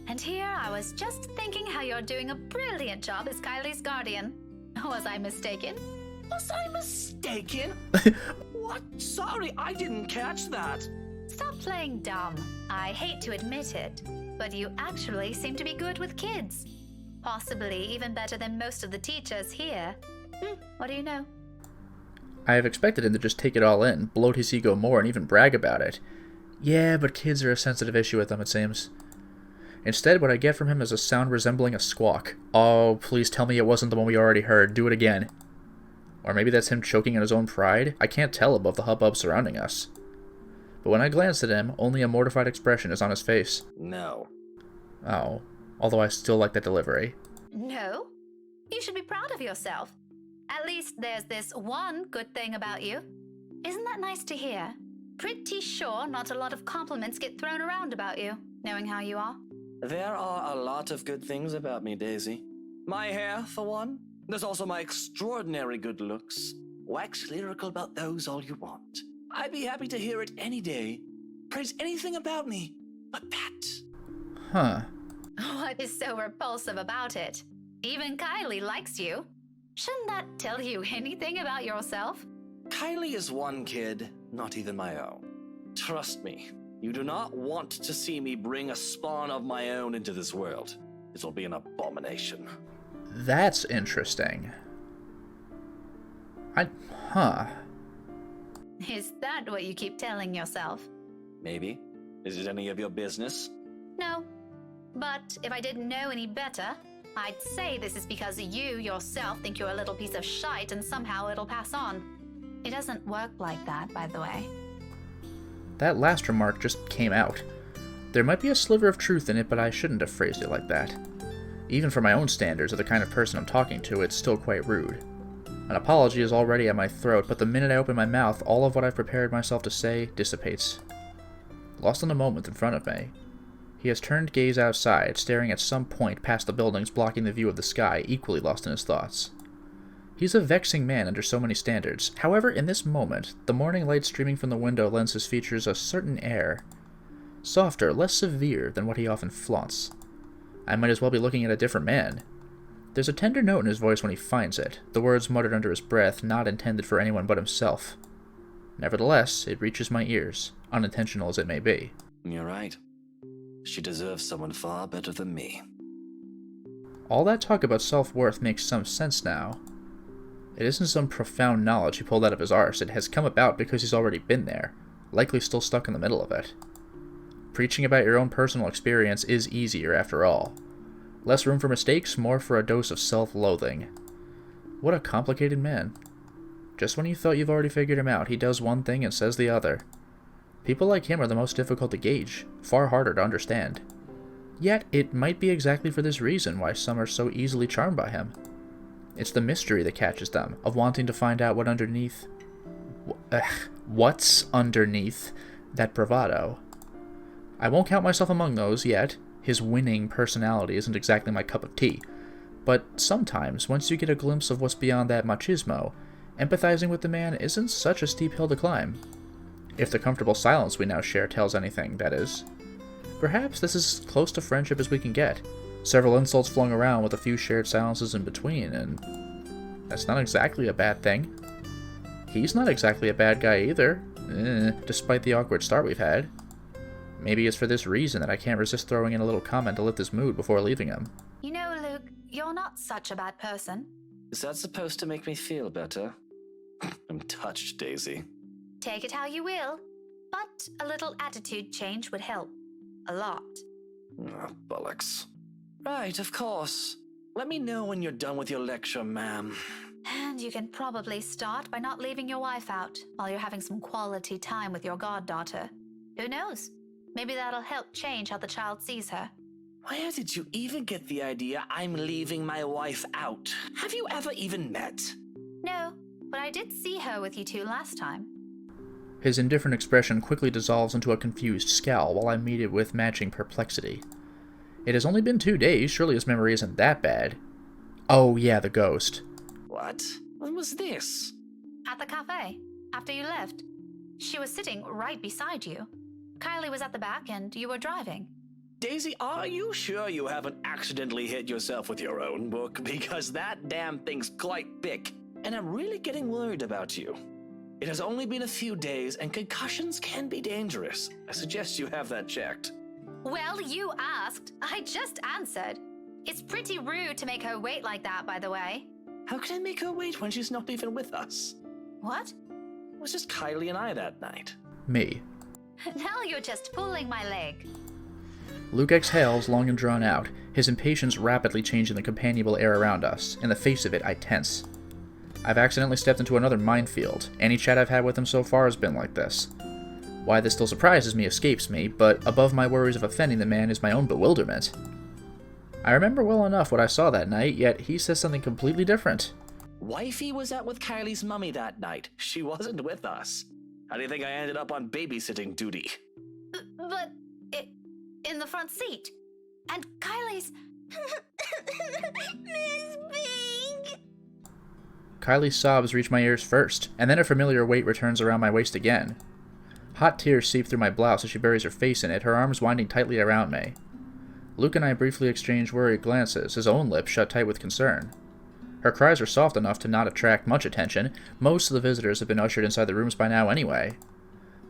And here I was just thinking how you're doing a brilliant job as Kylie's guardian. Was I mistaken? Was I mistaken? What? Sorry, I didn't catch that. Stop playing dumb. I hate to admit it, but you actually seem to be good with kids. Possibly even better than most of the teachers here. What do you know? I have expected him to just take it all in, bloat his ego more, and even brag about it. Yeah, but kids are a sensitive issue with them, it seems. Instead, what I get from him is a sound resembling a squawk. Oh, please tell me it wasn't the one we already heard. Do it again. Or maybe that's him choking on his own pride? I can't tell above the hubbub surrounding us. But when I glance at him, only a mortified expression is on his face. No. Oh, although I still like that delivery. No? You should be proud of yourself. At least there's this one good thing about you. Isn't that nice to hear? Pretty sure not a lot of compliments get thrown around about you, knowing how you are. There are a lot of good things about me, Daisy. My hair, for one. There's also my extraordinary good looks. Wax lyrical about those all you want. I'd be happy to hear it any day. Praise anything about me but that. Huh. What is so repulsive about it? Even Kylie likes you. Shouldn't that tell you anything about yourself? Kylie is one kid, not even my own. Trust me, you do not want to see me bring a spawn of my own into this world. It will be an abomination. That's interesting. Huh. Is that what you keep telling yourself? Maybe. Is it any of your business? No. But if I didn't know any better, I'd say this is because you yourself think you're a little piece of shite and somehow it'll pass on. It doesn't work like that, by the way. That last remark just came out. There might be a sliver of truth in it, but I shouldn't have phrased it like that. Even for my own standards of the kind of person I'm talking to, it's still quite rude. An apology is already at my throat, but the minute I open my mouth, all of what I've prepared myself to say dissipates. Lost in the moment in front of me. He has turned gaze outside, staring at some point past the buildings blocking the view of the sky, equally lost in his thoughts. He's a vexing man under so many standards. However, in this moment, the morning light streaming from the window lends his features a certain air. Softer, less severe than what he often flaunts. I might as well be looking at a different man. There's a tender note in his voice when he finds it, the words muttered under his breath, not intended for anyone but himself. Nevertheless, it reaches my ears, unintentional as it may be. You're right. She deserves someone far better than me. All that talk about self-worth makes some sense now. It isn't some profound knowledge he pulled out of his arse. It has come about because he's already been there, likely still stuck in the middle of it. Preaching about your own personal experience is easier after all. Less room for mistakes, more for a dose of self-loathing. What a complicated man. Just when you thought you've already figured him out, he does one thing and says the other. People like him are the most difficult to gauge, far harder to understand. Yet, it might be exactly for this reason why some are so easily charmed by him. It's the mystery that catches them, of wanting to find out what's underneath that bravado. I won't count myself among those yet. His winning personality isn't exactly my cup of tea. But sometimes, once you get a glimpse of what's beyond that machismo, empathizing with the man isn't such a steep hill to climb. If the comfortable silence we now share tells anything, that is. Perhaps this is as close to friendship as we can get. Several insults flung around with a few shared silences in between, and that's not exactly a bad thing. He's not exactly a bad guy either, despite the awkward start we've had. Maybe it's for this reason that I can't resist throwing in a little comment to lift his mood before leaving him. You know, Luke, you're not such a bad person. Is that supposed to make me feel better? I'm touched, Daisy. Take it how you will, but a little attitude change would help. A lot. Bollocks. Right, of course. Let me know when you're done with your lecture, ma'am. And you can probably start by not leaving your wife out while you're having some quality time with your goddaughter. Who knows? Maybe that'll help change how the child sees her. Where did you even get the idea I'm leaving my wife out? Have you ever even met? No, but I did see her with you two last time. His indifferent expression quickly dissolves into a confused scowl while I meet it with matching perplexity. It has only been 2 days, surely his memory isn't that bad. Oh yeah, the ghost. What? When was this? At the cafe, after you left. She was sitting right beside you. Kylie was at the back and you were driving. Daisy, are you sure you haven't accidentally hit yourself with your own book? Because that damn thing's quite big, and I'm really getting worried about you. It has only been a few days, and concussions can be dangerous. I suggest you have that checked. Well, you asked. I just answered. It's pretty rude to make her wait like that, by the way. How can I make her wait when she's not even with us? What? It was just Kylie and I that night. Me. Now you're just pulling my leg. Luke exhales long and drawn out, his impatience rapidly changing the companionable air around us. In the face of it, I tense. I've accidentally stepped into another minefield. Any chat I've had with him so far has been like this. Why this still surprises me escapes me, but above my worries of offending the man is my own bewilderment. I remember well enough what I saw that night, yet he says something completely different. Wifey was out with Kylie's mummy that night. She wasn't with us. How do you think I ended up on babysitting duty? But in the front seat. And Kylie's... Miss Big! Kylie's sobs reach my ears first, and then a familiar weight returns around my waist again. Hot tears seep through my blouse as she buries her face in it, her arms winding tightly around me. Luke and I briefly exchange worried glances, his own lips shut tight with concern. Her cries are soft enough to not attract much attention. Most of the visitors have been ushered inside the rooms by now anyway.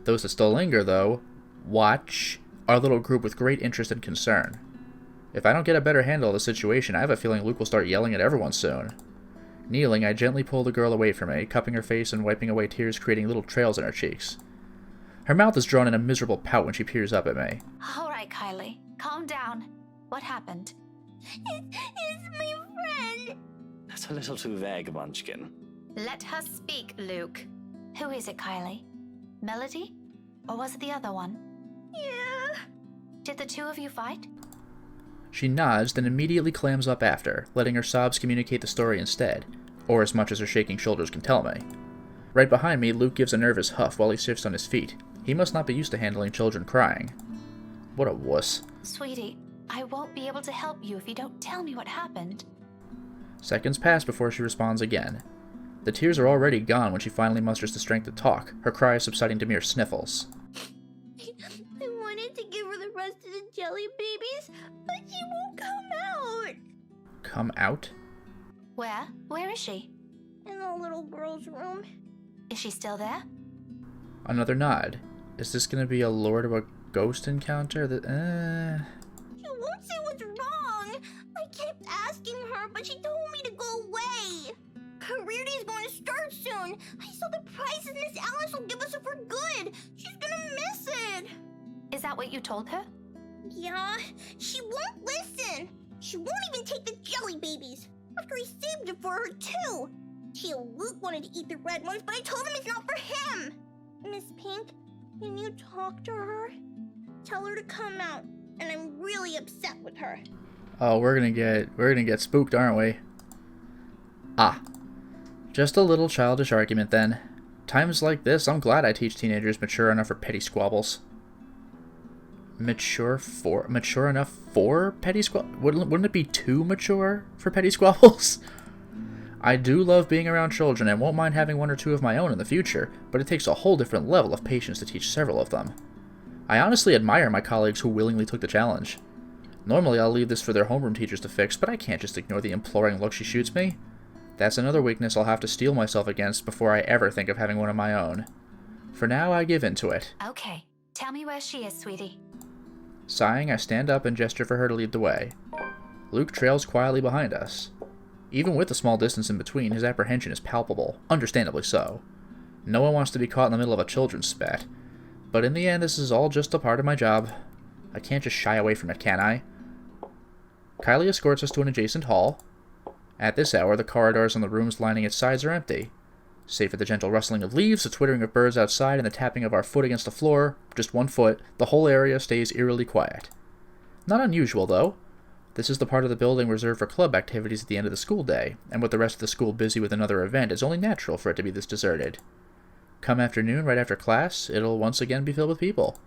Those that still linger, though, watch our little group with great interest and concern. If I don't get a better handle of the situation, I have a feeling Luke will start yelling at everyone soon. Kneeling, I gently pull the girl away from me, cupping her face and wiping away tears creating little trails in her cheeks. Her mouth is drawn in a miserable pout when she peers up at me. All right, Kylie. Calm down. What happened? It's my friend! That's a little too vague, Munchkin. Let her speak, Luke. Who is it, Kylie? Melody? Or was it the other one? Yeah. Did the two of you fight? She nods, then immediately clams up after, letting her sobs communicate the story instead, or as much as her shaking shoulders can tell me. Right behind me, Luke gives a nervous huff while he shifts on his feet. He must not be used to handling children crying. What a wuss. Sweetie, I won't be able to help you if you don't tell me what happened. Seconds pass before she responds again. The tears are already gone when she finally musters the strength to talk, her cries subsiding to mere sniffles. I wanted to give her the rest of the jelly babies, but she won't come out. Come out? Where? Where is she? In the little girl's room. Is she still there? Another nod. Is this gonna be a lore to a ghost encounter? She won't say what's wrong. I kept asking her, but she told me to go away. Career day's going to start soon. I saw the prizes Miss Alice will give us if we're good. She's gonna miss it. Is that what you told her? Yeah, she won't listen. She won't even take the jelly babies. After I saved it for her, too. She and Luke wanted to eat the red ones, but I told him it's not for him. Miss Pink, can you talk to her? Tell her to come out, and I'm really upset with her. Oh, we're gonna get spooked, aren't we? Ah. Just a little childish argument then. Times like this, I'm glad I teach teenagers mature enough for petty squabbles. Mature enough for petty squabbles? Wouldn't it be too mature for petty squabbles? I do love being around children and won't mind having one or two of my own in the future, but it takes a whole different level of patience to teach several of them. I honestly admire my colleagues who willingly took the challenge. Normally I'll leave this for their homeroom teachers to fix, but I can't just ignore the imploring look she shoots me. That's another weakness I'll have to steel myself against before I ever think of having one of my own. For now, I give in to it. Okay. Tell me where she is, sweetie. Sighing, I stand up and gesture for her to lead the way. Luke trails quietly behind us. Even with the small distance in between, his apprehension is palpable, understandably so. No one wants to be caught in the middle of a children's spat. But in the end, this is all just a part of my job. I can't just shy away from it, can I? Kylie escorts us to an adjacent hall. At this hour, the corridors and the rooms lining its sides are empty. Save for the gentle rustling of leaves, the twittering of birds outside, and the tapping of our foot against the floor, just 1 foot, the whole area stays eerily quiet. Not unusual, though. This is the part of the building reserved for club activities at the end of the school day, and with the rest of the school busy with another event, it's only natural for it to be this deserted. Come afternoon, right after class, it'll once again be filled with people.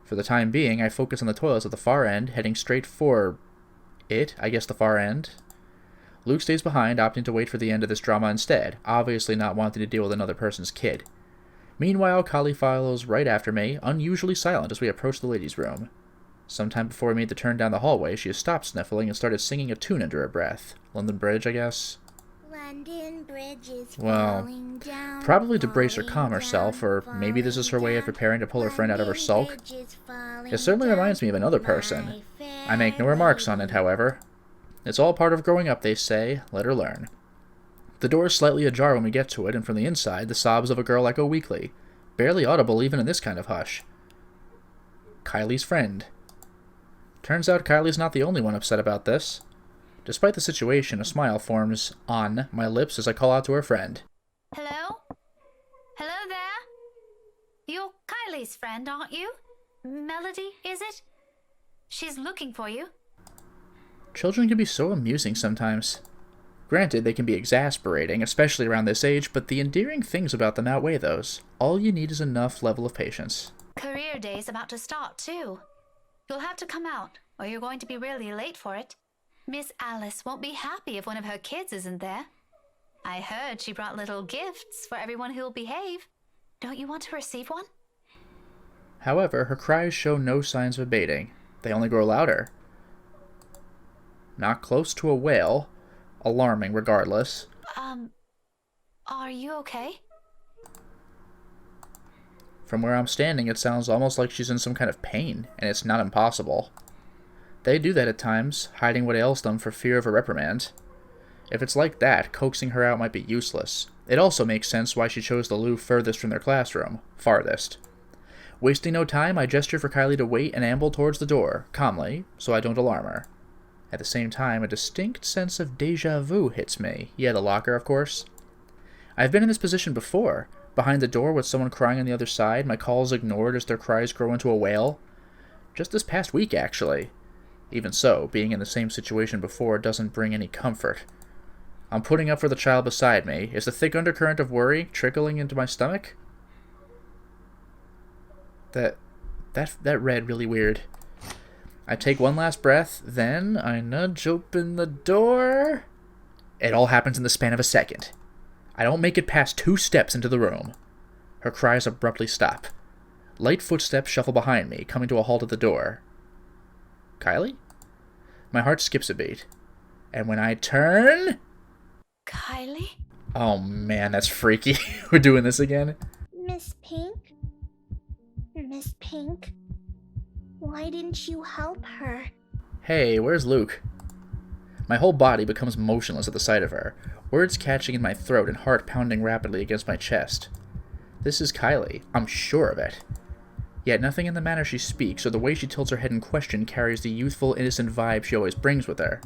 For the time being, I focus on the toilets at the far end, heading straight for the far end. Luke stays behind, opting to wait for the end of this drama instead, obviously not wanting to deal with another person's kid. Meanwhile, Kylie follows right after me, unusually silent as we approach the ladies' room. Sometime before we made the turn down the hallway, she has stopped sniffling and started singing a tune under her breath. London Bridge, I guess? London Bridge is Well, falling down, probably to brace or calm falling herself, down, or maybe this is her way of falling preparing to pull her friend out of her London sulk. Bridge is falling It certainly down, reminds me of another person. I make no remarks on it, however. It's all part of growing up, they say. Let her learn. The door is slightly ajar when we get to it, and from the inside, the sobs of a girl echo weakly, barely audible even in this kind of hush. Kylie's friend. Turns out Kylie's not the only one upset about this. Despite the situation, a smile forms on my lips as I call out to her friend. Hello? Hello there? You're Kylie's friend, aren't you? Melody, is it? She's looking for you. Children can be so amusing sometimes. Granted, they can be exasperating, especially around this age, but the endearing things about them outweigh those. All you need is enough level of patience. Career day's about to start, too. You'll have to come out, or you're going to be really late for it. Miss Alice won't be happy if one of her kids isn't there. I heard she brought little gifts for everyone who'll behave. Don't you want to receive one? However, her cries show no signs of abating. They only grow louder. Not close to a wail. Alarming regardless. Are you okay? From where I'm standing, it sounds almost like she's in some kind of pain, and it's not impossible. They do that at times, hiding what ails them for fear of a reprimand. If it's like that, coaxing her out might be useless. It also makes sense why she chose the loo furthest from their classroom. Farthest. Wasting no time, I gesture for Kylie to wait and amble towards the door, calmly, so I don't alarm her. At the same time, a distinct sense of déjà vu hits me. Yeah, the locker, of course. I've been in this position before. Behind the door with someone crying on the other side, my calls ignored as their cries grow into a wail. Just this past week, actually. Even so, being in the same situation before doesn't bring any comfort. I'm putting up for the child beside me. Is the thick undercurrent of worry trickling into my stomach? That read really weird. I take one last breath, then I nudge open the door. It all happens in the span of a second. I don't make it past 2 steps into the room. Her cries abruptly stop. Light footsteps shuffle behind me, coming to a halt at the door. Kylie? My heart skips a beat. And when I turn... Kylie? Oh man, that's freaky. We're doing this again? Miss Pink? Miss Pink? Why didn't you help her? Hey, where's Luke? My whole body becomes motionless at the sight of her, words catching in my throat and heart pounding rapidly against my chest. This is Kylie, I'm sure of it. Yet nothing in the manner she speaks or the way she tilts her head in question carries the youthful, innocent vibe she always brings with her.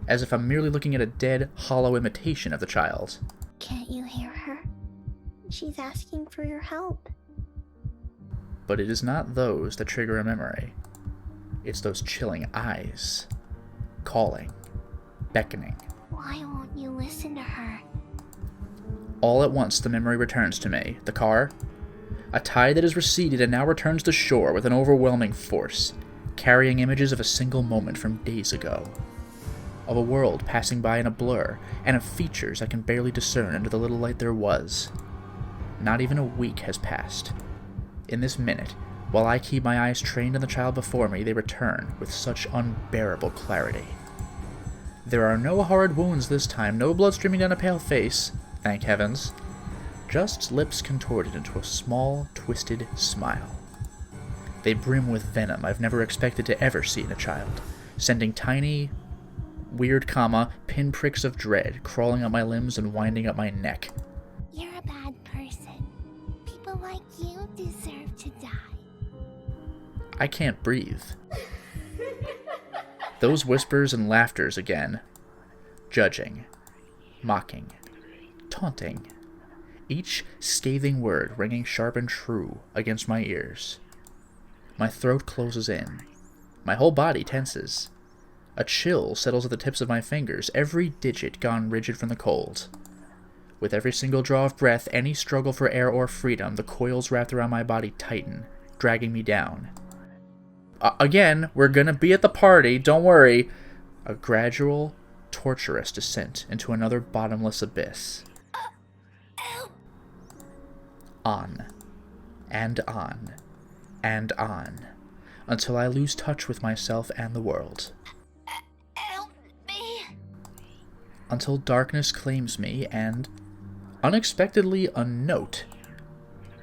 As if I'm merely looking at a dead, hollow imitation of the child. Can't you hear her? She's asking for your help. But it is not those that trigger a memory. It's those chilling eyes. Calling. Beckoning. Why won't you listen to her? All at once the memory returns to me. The car. A tide that has receded and now returns to shore with an overwhelming force, carrying images of a single moment from days ago. Of a world passing by in a blur, and of features I can barely discern under the little light there was. Not even a week has passed. In this minute, while I keep my eyes trained on the child before me, they return with such unbearable clarity. There are no horrid wounds this time, no blood streaming down a pale face, thank heavens. Just lips contorted into a small, twisted smile. They brim with venom I've never expected to ever see in a child, sending tiny, weird pinpricks of dread crawling up my limbs and winding up my neck. You're a bad person. People like you deserve to die. I can't breathe. Those whispers and laughters again. Judging. Mocking. Taunting. Each scathing word ringing sharp and true against my ears. My throat closes in. My whole body tenses. A chill settles at the tips of my fingers, every digit gone rigid from the cold. With every single draw of breath, any struggle for air or freedom, the coils wrapped around my body tighten, dragging me down. Again, we're gonna be at the party, don't worry. A gradual, torturous descent into another bottomless abyss. On, and on, and on, until I lose touch with myself and the world. Help me! Until darkness claims me and, unexpectedly, a note.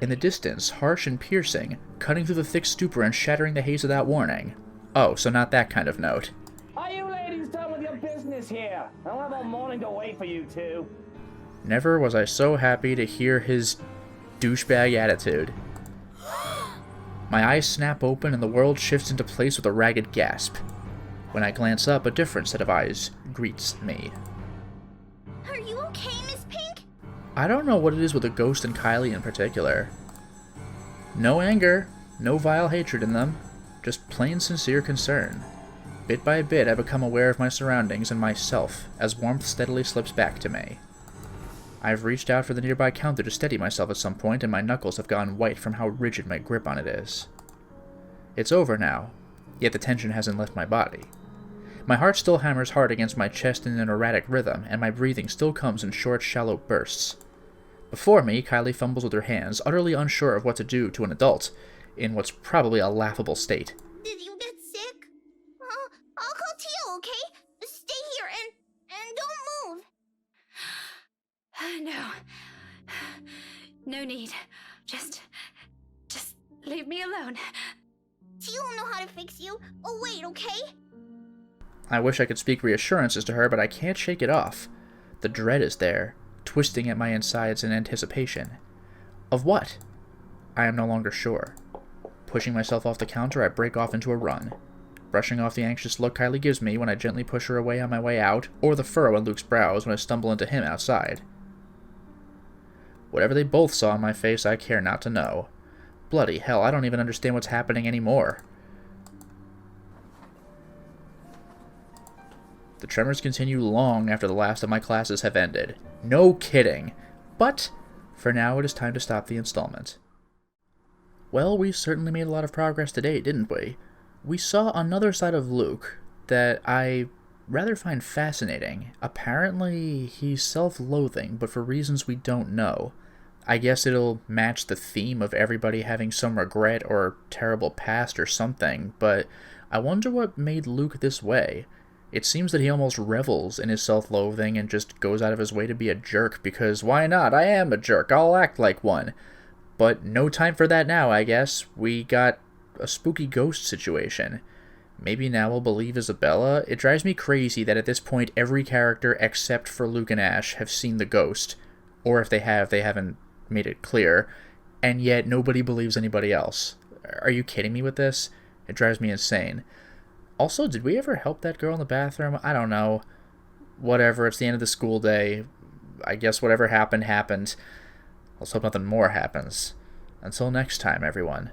In the distance, harsh and piercing, cutting through the thick stupor and shattering the haze without warning. Oh, so not that kind of note. Are you ladies done with your business here? I'll have all morning to wait for you two. Never was I so happy to hear his douchebag attitude. My eyes snap open and the world shifts into place with a ragged gasp. When I glance up, a different set of eyes greets me. Are you okay, Miss Pink? I don't know what it is with the ghost and Kylie in particular. No anger, no vile hatred in them, just plain sincere concern. Bit by bit, I become aware of my surroundings and myself as warmth steadily slips back to me. I've reached out for the nearby counter to steady myself at some point, and my knuckles have gone white from how rigid my grip on it is. It's over now, yet the tension hasn't left my body. My heart still hammers hard against my chest in an erratic rhythm, and my breathing still comes in short, shallow bursts. Before me, Kylie fumbles with her hands, utterly unsure of what to do to an adult, in what's probably a laughable state. Did you get sick? I'll call Tio, okay? Stay here and don't move. No. No need. Just leave me alone. Tio will know how to fix you. Oh, wait, okay? I wish I could speak reassurances to her, but I can't shake it off. The dread is there, twisting at my insides in anticipation. Of what? I am no longer sure. Pushing myself off the counter, I break off into a run, brushing off the anxious look Kylie gives me when I gently push her away on my way out, or the furrow in Luke's brows when I stumble into him outside. Whatever they both saw on my face, I care not to know. Bloody hell, I don't even understand what's happening anymore. The tremors continue long after the last of my classes have ended. No kidding. But, for now, it is time to stop the installment. Well, we certainly made a lot of progress today, didn't we? We saw another side of Luke that I rather find fascinating. Apparently, he's self-loathing, but for reasons we don't know. I guess it'll match the theme of everybody having some regret or terrible past or something, but I wonder what made Luke this way. It seems that he almost revels in his self-loathing and just goes out of his way to be a jerk, because why not? I am a jerk, I'll act like one. But no time for that now, I guess. We got a spooky ghost situation. Maybe now we'll believe Isabella? It drives me crazy that at this point every character except for Luke and Ash have seen the ghost. Or if they have, they haven't made it clear. And yet nobody believes anybody else. Are you kidding me with this? It drives me insane. Also, did we ever help that girl in the bathroom? I don't know. Whatever, it's the end of the school day. I guess whatever happened, happened. Let's hope nothing more happens. Until next time, everyone.